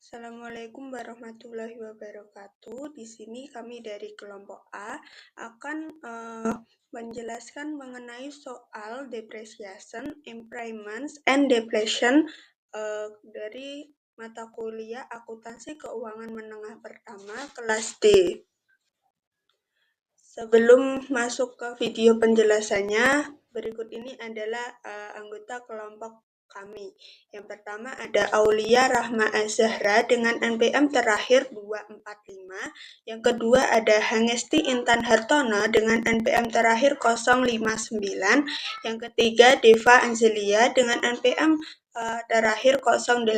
Assalamualaikum warahmatullahi wabarakatuh. Di sini kami dari kelompok A akan menjelaskan mengenai soal depreciation, impairments, and depletion dari mata kuliah Akuntansi Keuangan Menengah Pertama kelas D. Sebelum masuk ke video penjelasannya, berikut ini adalah anggota kelompok kami. Yang pertama ada Aulia Rahma Azahra dengan NPM terakhir 245. Yang kedua ada Hangesti Intan Hartono dengan NPM terakhir 059. Yang ketiga Deva Angelia dengan NPM terakhir 080.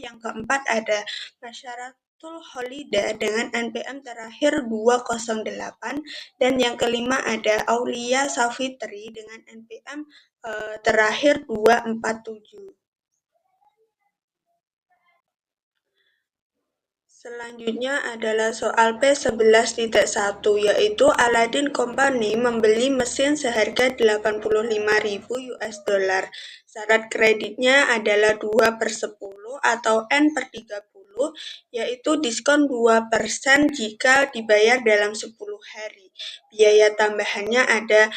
Yang keempat ada Masyaratul Holida dengan NPM terakhir 208. Dan yang kelima ada Aulia Safitri dengan NPM terakhir 247. Selanjutnya adalah soal P11.1, yaitu Aladdin Company membeli mesin seharga 85.000 US dollar. Syarat kreditnya adalah 2/10 atau N/30, yaitu diskon 2% jika dibayar dalam 10 hari. Biaya tambahannya ada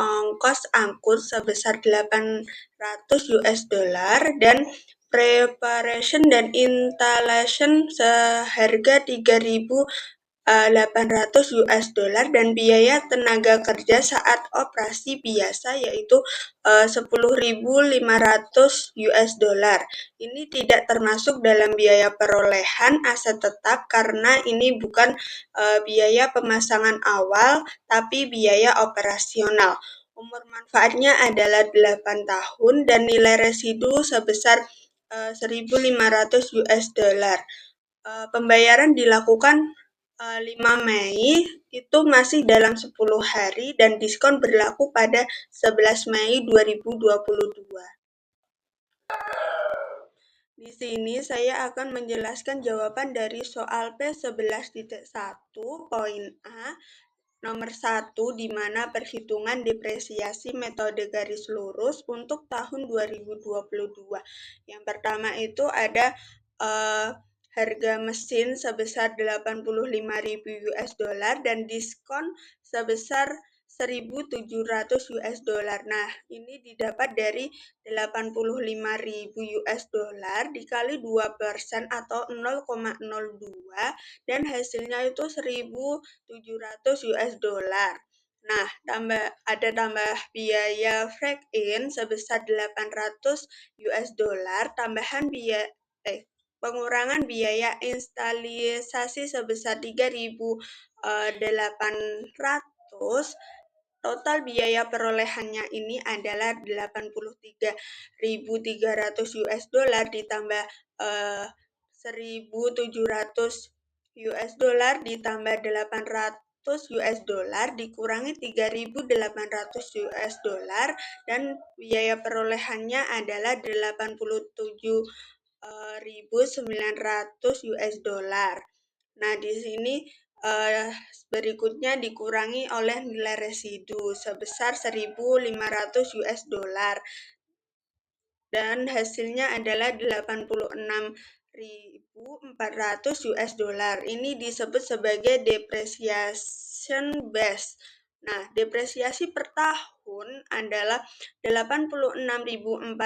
ongkos angkut sebesar 800 US dollar dan preparation dan installation seharga 3.800 US dollar dan biaya tenaga kerja saat operasi biasa yaitu 10.500 US dollar. Ini tidak termasuk dalam biaya perolehan aset tetap karena ini bukan biaya pemasangan awal tapi biaya operasional. Umur manfaatnya adalah 8 tahun dan nilai residu sebesar 1.500 US dollar. Pembayaran dilakukan 5 Mei, itu masih dalam 10 hari dan diskon berlaku pada 11 Mei 2022. Di sini saya akan menjelaskan jawaban dari soal P11.1 poin A. Nomor 1, di mana perhitungan depresiasi metode garis lurus untuk tahun 2022. Yang pertama itu ada harga mesin sebesar 85.000 US dollar dan diskon sebesar 1.700 US dollar. Nah, ini didapat dari 85.000 US dollar dikali 2% atau 0,02 dan hasilnya itu 1.700 US dollar. Nah, tambah biaya break in sebesar 800 US dollar, pengurangan biaya instalisasi sebesar 3.800. Total biaya perolehannya ini adalah 83.300 US dollar ditambah 1.700 US dollar ditambah 800 US dollar dikurangi 3.800 US dollar dan biaya perolehannya adalah 87.900 US dollar. Nah, di sini berikutnya dikurangi oleh nilai residu sebesar 1.500 US dollar dan hasilnya adalah 86.400 US dollar. Ini disebut sebagai depreciation base. Nah, depresiasi per tahun adalah 86.400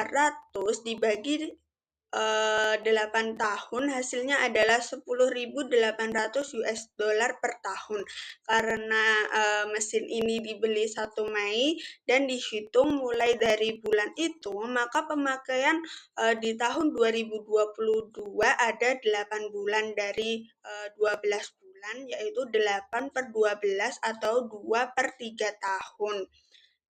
dibagi 8 tahun, hasilnya adalah 10.800 US dollar per tahun. Karena mesin ini dibeli 1 Mei dan dihitung mulai dari bulan itu, maka pemakaian di tahun 2022 ada 8 bulan dari 12 bulan, yaitu 8/12 atau 2/3 tahun.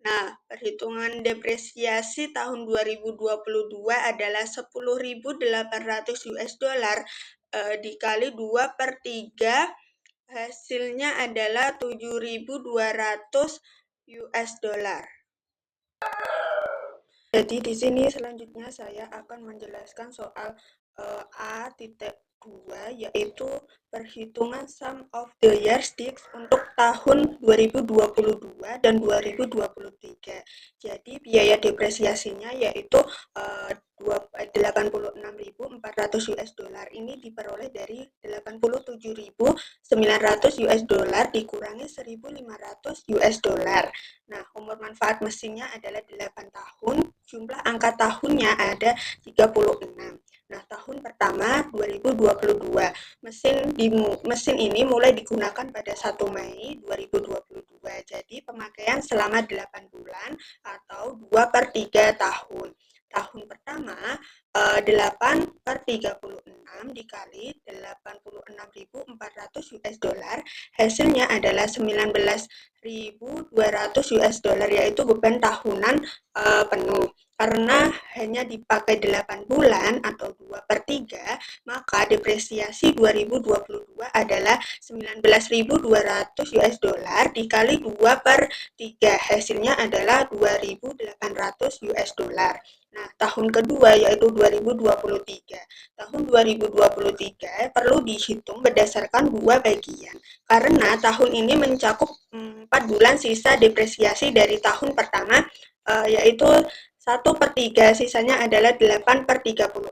Nah, perhitungan depresiasi tahun 2022 adalah 10.800 US dollar dikali 2/3, hasilnya adalah 7.200 US dollar. Jadi di sini selanjutnya saya akan menjelaskan soal A 2, yaitu perhitungan sum of the yardsticks untuk tahun 2022 dan 2023. Jadi biaya depresiasinya yaitu 86.400 US dollar. Ini diperoleh dari 87.900 US dollar dikurangi 1.500 US dollar. Nah, umur manfaat mesinnya adalah 8 tahun, jumlah angka tahunnya ada 36. Nah, tahun pertama 2022. Mesin ini mulai digunakan pada 1 Mei 2022. Jadi pemakaian selama 8 bulan atau 2 per 3 tahun. Tahun pertama 8 per 36 dikali 86.400 US dollar, hasilnya adalah 19.200 US dollar, yaitu beban tahunan penuh. Karena hanya dipakai 8 bulan atau 2 per 3, maka depresiasi 2022 adalah 19.200 US dollar dikali 2 per 3, hasilnya adalah 2.800 US dollar. Nah, tahun kedua yaitu 2023. Tahun 2023 perlu dihitung berdasarkan dua bagian, karena tahun ini mencakup 4 bulan sisa depresiasi dari tahun pertama, yaitu 1 per 3, sisanya adalah 8 per 36.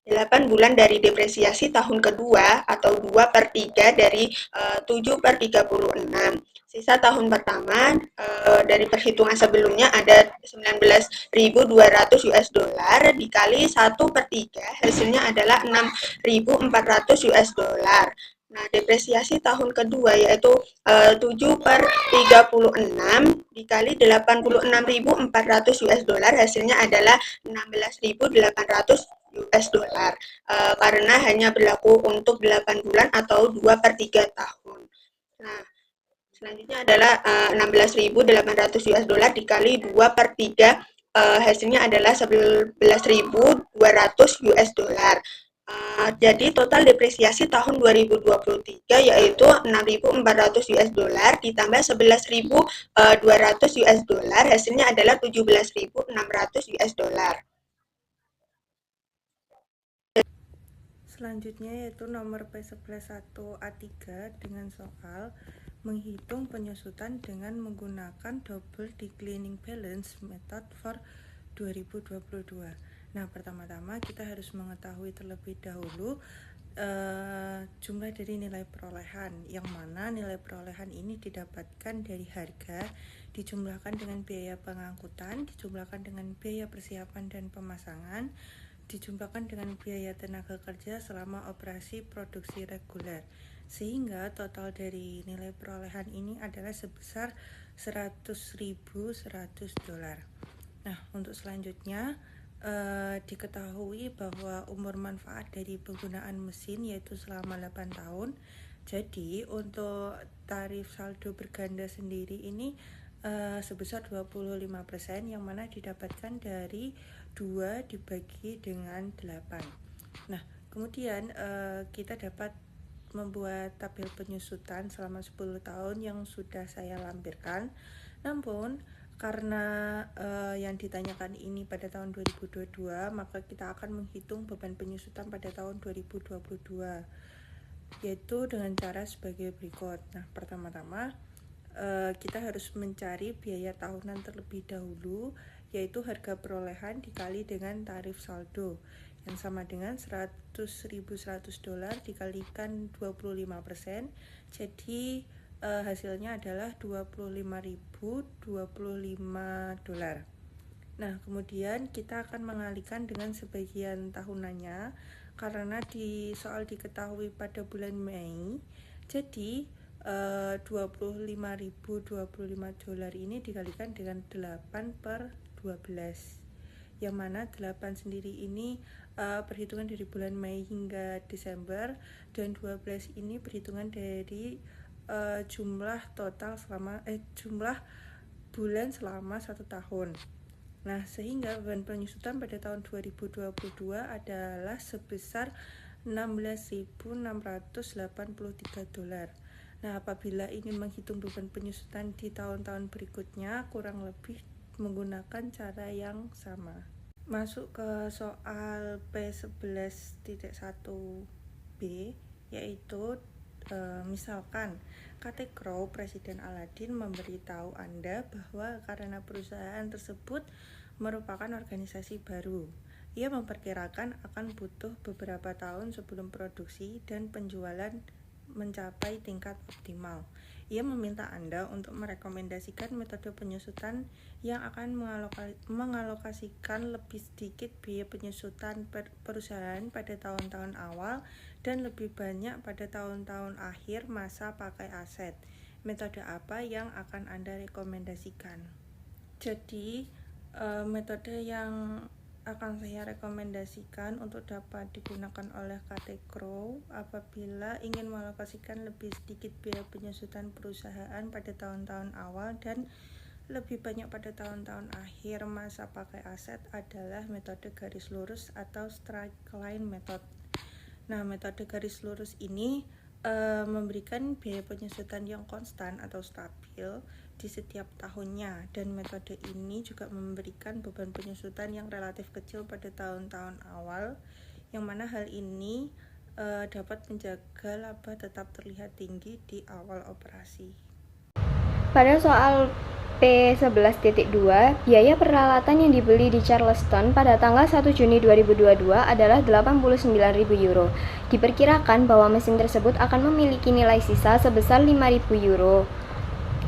8 bulan dari depresiasi tahun kedua atau 2 per 3 dari 7 per 36. Sisa tahun pertama dari perhitungan sebelumnya ada 19.200 US dollar dikali 1 per 3, hasilnya adalah 6.400 US dollar. Nah, depresiasi tahun kedua yaitu 7 per 36 dikali 86.400 US dollar, hasilnya adalah 16.800 US dollar. Karena hanya berlaku untuk 8 bulan atau 2 per 3 tahun. Nah, selanjutnya adalah 16.800 US dollar dikali 2 per 3, hasilnya adalah 11.200 US dollar. Jadi total depresiasi tahun 2023 yaitu 6.400 US dollar ditambah 11.200 US dollar, hasilnya adalah 17.600 US dollar. Selanjutnya yaitu nomor P111A3 dengan soal menghitung penyusutan dengan menggunakan double declining balance method for 2022. Nah, pertama-tama kita harus mengetahui terlebih dahulu jumlah dari nilai perolehan, yang mana nilai perolehan ini didapatkan dari harga dijumlahkan dengan biaya pengangkutan, dijumlahkan dengan biaya persiapan dan pemasangan, dijumlahkan dengan biaya tenaga kerja selama operasi produksi reguler, sehingga total dari nilai perolehan ini adalah sebesar 100.100 dolar. Nah, untuk selanjutnya diketahui bahwa umur manfaat dari penggunaan mesin yaitu selama 8 tahun. Jadi untuk tarif saldo berganda sendiri ini sebesar 25%, yang mana didapatkan dari 2 dibagi dengan 8. Nah, kemudian kita dapat membuat tabel penyusutan selama 10 tahun yang sudah saya lampirkan. Namun karena yang ditanyakan ini pada tahun 2022, maka kita akan menghitung beban penyusutan pada tahun 2022, yaitu dengan cara sebagai berikut. Nah, pertama-tama kita harus mencari biaya tahunan terlebih dahulu, yaitu harga perolehan dikali dengan tarif saldo, yang sama dengan 100.100 dolar dikalikan 25%. Jadi hasilnya adalah 25.025 dolar. Nah, kemudian kita akan mengalihkan dengan sebagian tahunannya, karena di soal diketahui pada bulan Mei. Jadi 25.025 dolar ini dikalikan dengan 8 per 12, yang mana 8 sendiri ini perhitungan dari bulan Mei hingga Desember, dan 12 ini perhitungan dari jumlah total jumlah bulan selama 1 tahun. Nah, sehingga beban penyusutan pada tahun 2022 adalah sebesar 16.683 dolar. Nah, apabila ingin menghitung beban penyusutan di tahun-tahun berikutnya, kurang lebih menggunakan cara yang sama. Masuk ke soal P11.1 B, yaitu misalkan KT Crow, Presiden Aladin memberitahu Anda bahwa karena perusahaan tersebut merupakan organisasi baru, ia memperkirakan akan butuh beberapa tahun sebelum produksi dan penjualan mencapai tingkat optimal. Ia meminta Anda untuk merekomendasikan metode penyusutan yang akan mengalokasikan lebih sedikit biaya penyusutan perusahaan pada tahun-tahun awal dan lebih banyak pada tahun-tahun akhir masa pakai aset. Metode apa yang akan Anda rekomendasikan? Jadi, metode yang akan saya rekomendasikan untuk dapat digunakan oleh KT Crow apabila ingin mengalokasikan lebih sedikit biaya penyusutan perusahaan pada tahun-tahun awal dan lebih banyak pada tahun-tahun akhir masa pakai aset adalah metode garis lurus atau straight line method. Nah, metode garis lurus ini memberikan biaya penyusutan yang konstan atau stabil di setiap tahunnya, dan metode ini juga memberikan beban penyusutan yang relatif kecil pada tahun-tahun awal, yang mana hal ini dapat menjaga laba tetap terlihat tinggi di awal operasi. Pada soal P11.2, biaya peralatan yang dibeli di Charleston pada tanggal 1 Juni 2022 adalah 89.000 euro. Diperkirakan bahwa mesin tersebut akan memiliki nilai sisa sebesar 5.000 euro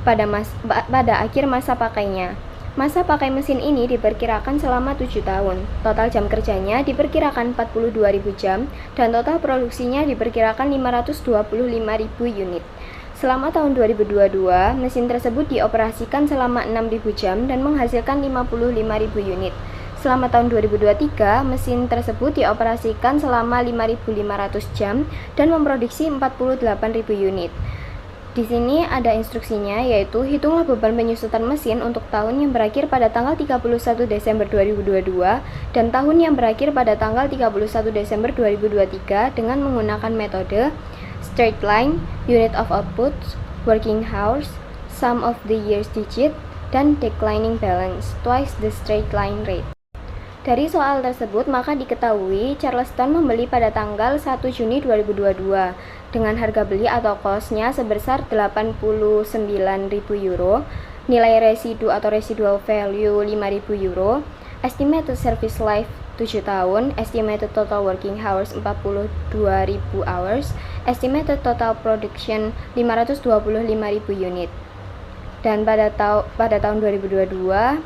pada akhir masa pakainya. Masa pakai mesin ini diperkirakan selama 7 tahun. Total jam kerjanya diperkirakan 42.000 jam dan total produksinya diperkirakan 525.000 unit. Selama tahun 2022, mesin tersebut dioperasikan selama 6.000 jam dan menghasilkan 55.000 unit. Selama tahun 2023, mesin tersebut dioperasikan selama 5.500 jam dan memproduksi 48.000 unit. Di sini ada instruksinya, yaitu hitunglah beban penyusutan mesin untuk tahun yang berakhir pada tanggal 31 Desember 2022 dan tahun yang berakhir pada tanggal 31 Desember 2023 dengan menggunakan metode straight line, unit of output, working hours, sum of the year's digit, dan declining balance, twice the straight line rate. Dari soal tersebut, maka diketahui Charleston membeli pada tanggal 1 Juni 2022 dengan harga beli atau cost-nya sebesar 89.000 euro, nilai residu atau residual value 5.000 euro, estimated service life 7 tahun, estimated total working hours 42.000 hours, estimated total production 525.000 unit. Dan pada tahun 2022,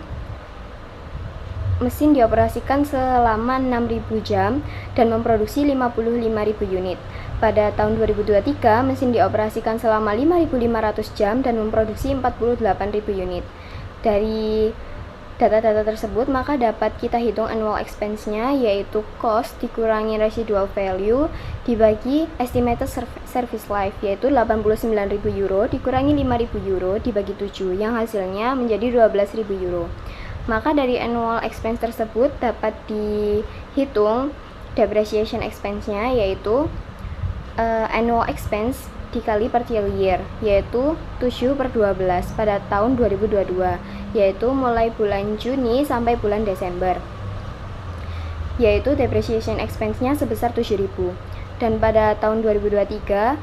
mesin dioperasikan selama 6.000 jam dan memproduksi 55.000 unit. Pada tahun 2023, mesin dioperasikan selama 5.500 jam dan memproduksi 48.000 unit. Dari data-data tersebut, maka dapat kita hitung annual expense-nya, yaitu cost dikurangi residual value dibagi estimated service life, yaitu 89.000 euro dikurangi 5.000 euro dibagi 7, yang hasilnya menjadi 12.000 euro. Maka dari annual expense tersebut dapat dihitung depreciation expense-nya, yaitu annual expense dikali per year, yaitu 7/12 pada tahun 2022, yaitu mulai bulan Juni sampai bulan Desember, yaitu depreciation expense-nya sebesar 7.000. Dan pada tahun 2023,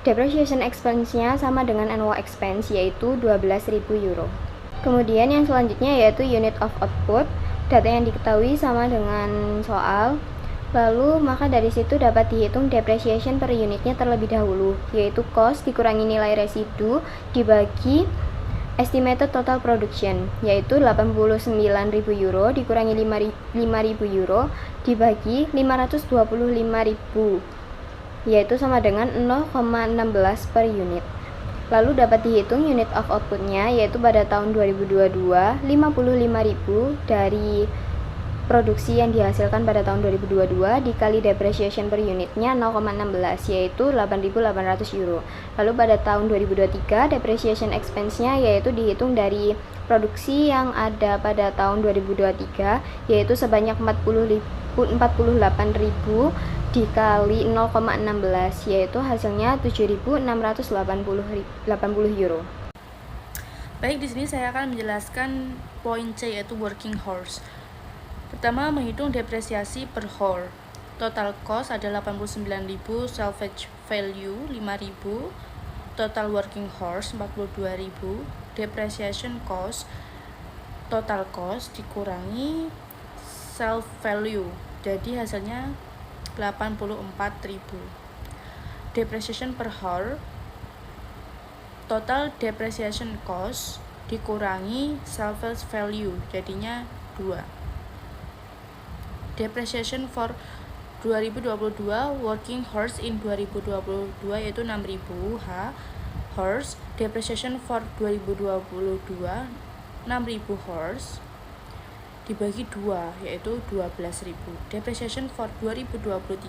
depreciation expense-nya sama dengan annual expense, yaitu 12.000 euro. Kemudian yang selanjutnya yaitu unit of output, data yang diketahui sama dengan soal. Lalu maka dari situ dapat dihitung depreciation per unitnya terlebih dahulu, yaitu cost dikurangi nilai residu dibagi estimated total production, yaitu 89.000 euro dikurangi 5.000 euro dibagi 525.000, yaitu sama dengan 0,16 per unit. Lalu dapat dihitung unit of output-nya, yaitu pada tahun 2022 55.000 dari produksi yang dihasilkan pada tahun 2022 dikali depreciation per unitnya 0,16, yaitu 8.800 euro. Lalu pada tahun 2023 depreciation expense-nya yaitu dihitung dari produksi yang ada pada tahun 2023, yaitu sebanyak 48.000 dikali 0,16, yaitu hasilnya 7.680 euro. Baik, di sini saya akan menjelaskan poin C, yaitu working hours. Pertama, menghitung depresiasi per hour. Total cost ada 89.000, salvage value 5.000, total working horse 42.000, depreciation cost, total cost dikurangi self value, jadi hasilnya 84.000. Depreciation per hour, total depreciation cost dikurangi salvage value, jadinya 2. Depreciation for 2022 working horse in 2022 yaitu 6.000 horse. Depreciation for 2022 6.000 horse dibagi 2 yaitu 12.000. Depreciation for 2023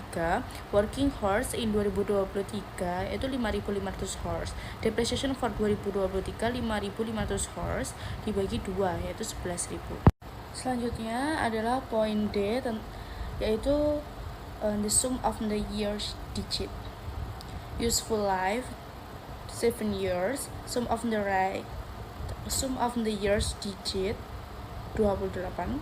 working horse in 2023 yaitu 5.500 horse. Depreciation for 2023 5.500 horse dibagi 2 yaitu 11.000. Selanjutnya adalah poin D, yaitu the sum of the years digit. Useful life 7 years, sum of the years digit 28.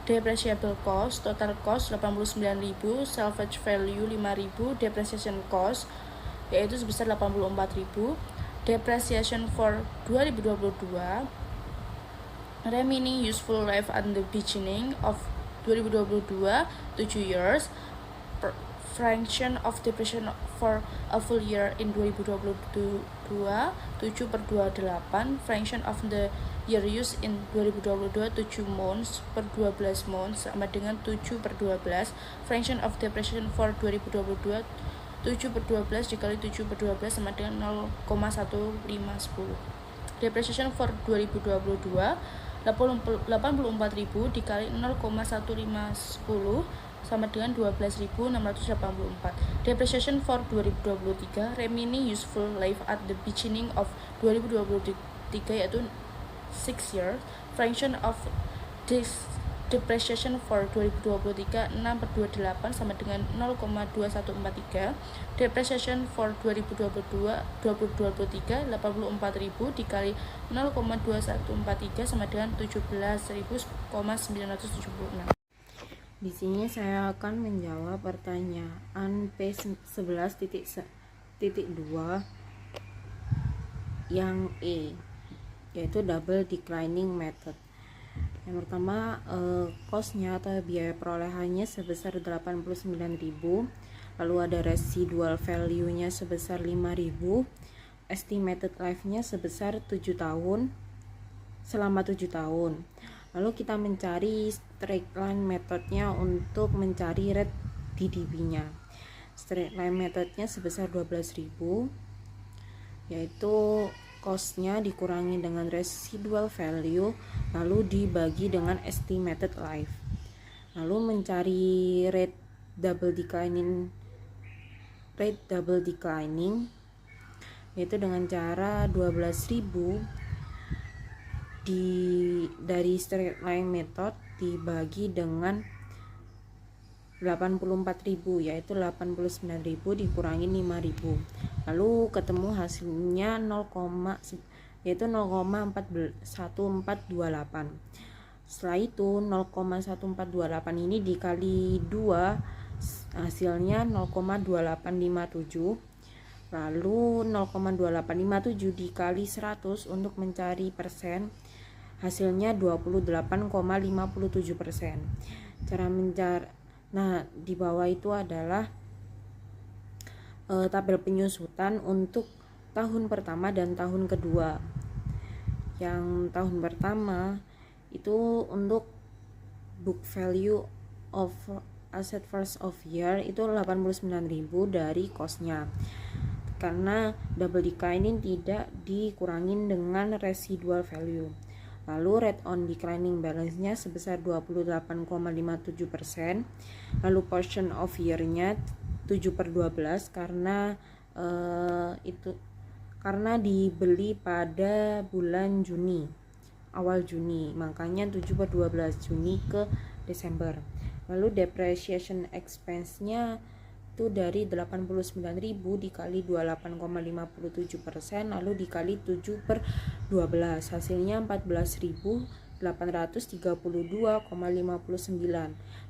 Depreciable cost, total cost 89.000, salvage value 5.000, depreciation cost yaitu sebesar 84.000. Depreciation for 2022 remaining useful life at the beginning of 2022 7 years. Fraction of depreciation for a full year in 2022 7/28. Fraction of the year used in 2022 7 months per 12 months sama dengan 7/12. Fraction of depreciation for 2022 7/12 dikali 7/12 sama dengan 0,1510. Depreciation for 2022 84.000 dikali 0,1510 sama dengan 12.684. Depreciation for 2023 remaining useful life at the beginning of 2023 yaitu 6 years. Fraction of this depreciation for 2023 6/28 sama dengan 0,2143. Depreciation for 2023 84.000 dikali 0,2143 sama dengan 17.976. Di sini saya akan menjawab pertanyaan P11.2 yang E, yaitu double declining method. Yang pertama, cost-nya atau biaya perolehannya sebesar 89.000, lalu ada residual value-nya sebesar 5.000, estimated life-nya sebesar 7 tahun, selama 7 tahun. Lalu kita mencari straight line methodnya untuk mencari rate DDB-nya. Straight line methodnya sebesar 12.000, yaitu cost-nya dikurangi dengan residual value lalu dibagi dengan estimated life. Lalu mencari rate double declining yaitu dengan cara 12.000 dari straight line method dibagi dengan 84.000 yaitu 89.000 dikurangi 5.000, lalu ketemu hasilnya 0,1428. Setelah itu 0,1428 ini dikali 2 hasilnya 0,2857, lalu 0,2857 dikali 100 untuk mencari persen hasilnya 28,57%. Cara mencari, nah di bawah itu adalah tabel penyusutan untuk tahun pertama dan tahun kedua. Yang tahun pertama itu untuk book value of asset first of year itu 89.000 dari cost-nya, karena double declining tidak dikurangin dengan residual value. Lalu rate on declining balance-nya sebesar 28,57%. Lalu portion of year-nya 7/12 karena karena dibeli pada bulan Juni, awal Juni, makanya 7/12 Juni ke Desember. Lalu depreciation expense-nya itu dari 89.000 dikali 28,57%, lalu dikali 7/12 hasilnya 14.800 832,59.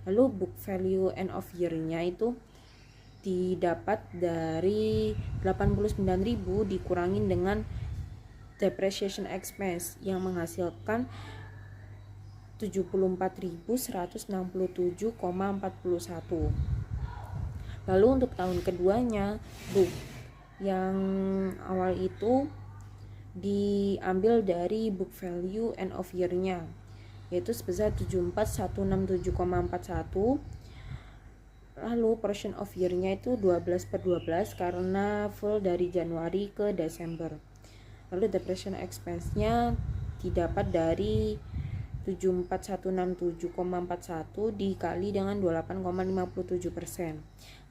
Lalu book value end of year-nya itu didapat dari 89.000 dikurangin dengan depreciation expense yang menghasilkan 74.167,41. Lalu untuk tahun keduanya, book yang awal itu diambil dari book value end of year-nya, yaitu sebesar 74.167,41. Lalu portion of year-nya itu 12/12 karena full dari Januari ke Desember. Lalu depreciation expense-nya didapat dari 74.167,41 dikali dengan 28,57%.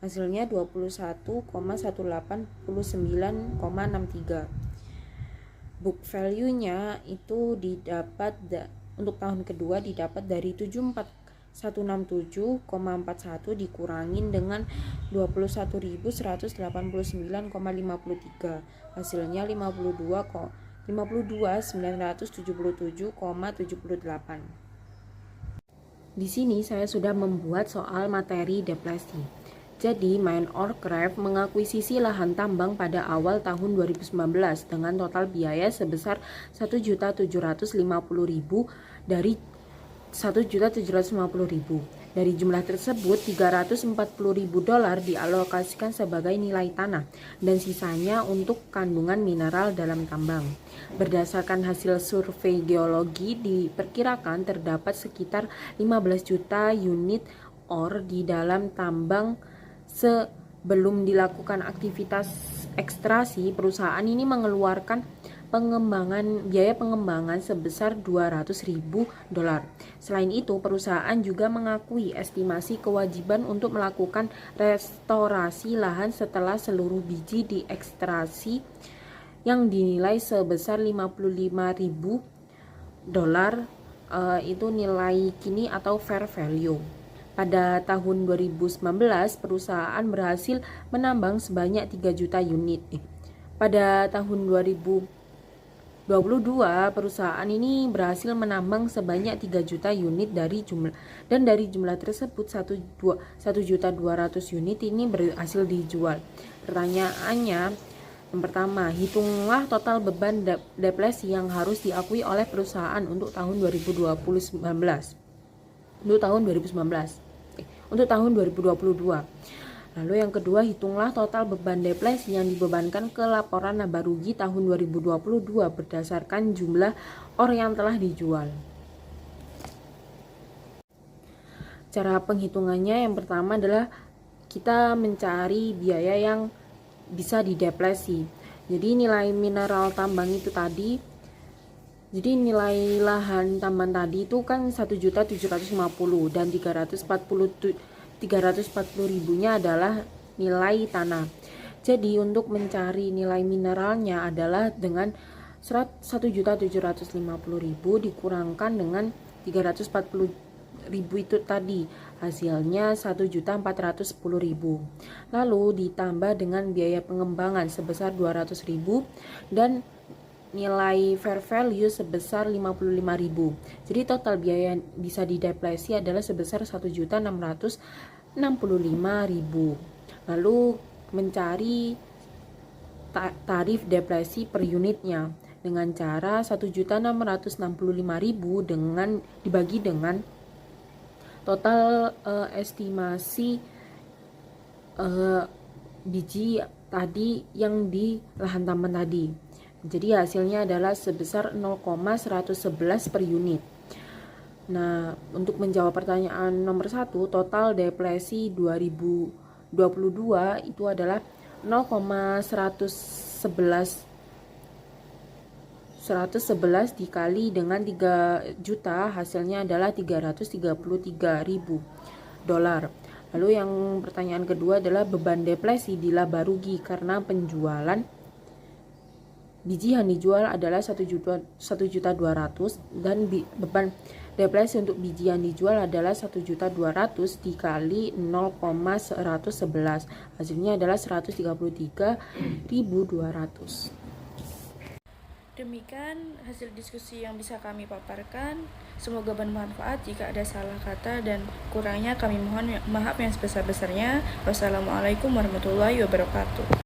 Hasilnya 21,189,63. Book value-nya itu didapat untuk tahun kedua didapat dari 74.167,41 dikurangin dengan 21.189,53. Hasilnya 52.977,78. Di sini saya sudah membuat soal materi depresi. Jadi, Main Orcraft mengakuisisi lahan tambang pada awal tahun 2019 dengan total biaya sebesar 1.750.000 dari 1.750.000. Dari jumlah tersebut, $340.000 dialokasikan sebagai nilai tanah dan sisanya untuk kandungan mineral dalam tambang. Berdasarkan hasil survei geologi, diperkirakan terdapat sekitar 15 juta unit ore di dalam tambang. Sebelum dilakukan aktivitas ekstraksi, perusahaan ini mengeluarkan biaya pengembangan sebesar $200.000. Selain itu, perusahaan juga mengakui estimasi kewajiban untuk melakukan restorasi lahan setelah seluruh biji diekstraksi yang dinilai sebesar $55.000. Itu nilai kini atau fair value. Pada tahun 2019, perusahaan berhasil menambang sebanyak 3 juta unit. Pada tahun 2022, perusahaan ini berhasil menambang sebanyak 3 juta unit dari jumlah tersebut 1.200.000 unit ini berhasil dijual. Pertanyaannya, yang pertama, hitunglah total beban depresi yang harus diakui oleh perusahaan untuk tahun 2022. Untuk tahun 2022. Lalu yang kedua, hitunglah total beban depresi yang dibebankan ke laporan laba rugi tahun 2022 berdasarkan jumlah ore yang telah dijual. Cara penghitungannya yang pertama adalah kita mencari biaya yang bisa didepresi. Jadi nilai mineral tambang itu tadi, jadi nilai lahan tambang tadi itu kan 1.750.000 dan 340.000-nya adalah nilai tanah. Jadi untuk mencari nilai mineralnya adalah dengan 1.750.000 dikurangkan dengan 340.000 itu tadi, hasilnya 1.410.000. Lalu ditambah dengan biaya pengembangan sebesar 200.000 dan nilai fair value sebesar 55.000. Jadi total biaya yang bisa didepresi adalah sebesar 1.665.000. Lalu mencari tarif depresi per unitnya dengan cara 1.665.000 dengan dibagi dengan total estimasi biji tadi yang di lahan tambang tadi. Jadi hasilnya adalah sebesar 0,111 per unit. Nah, untuk menjawab pertanyaan nomor 1, total depresi 2022 itu adalah 111 dikali dengan 3 juta, hasilnya adalah $333.000. Lalu yang pertanyaan kedua adalah beban depresi di laba rugi karena penjualan biji yang dijual adalah 1.200.000 dan beban depresi untuk biji yang dijual adalah 1.200.000 dikali 0,111, hasilnya adalah 133.200. Demikian hasil diskusi yang bisa kami paparkan. Semoga bermanfaat. Jika ada salah kata dan kurangnya kami mohon maaf yang sebesar-besarnya. Wassalamualaikum warahmatullahi wabarakatuh.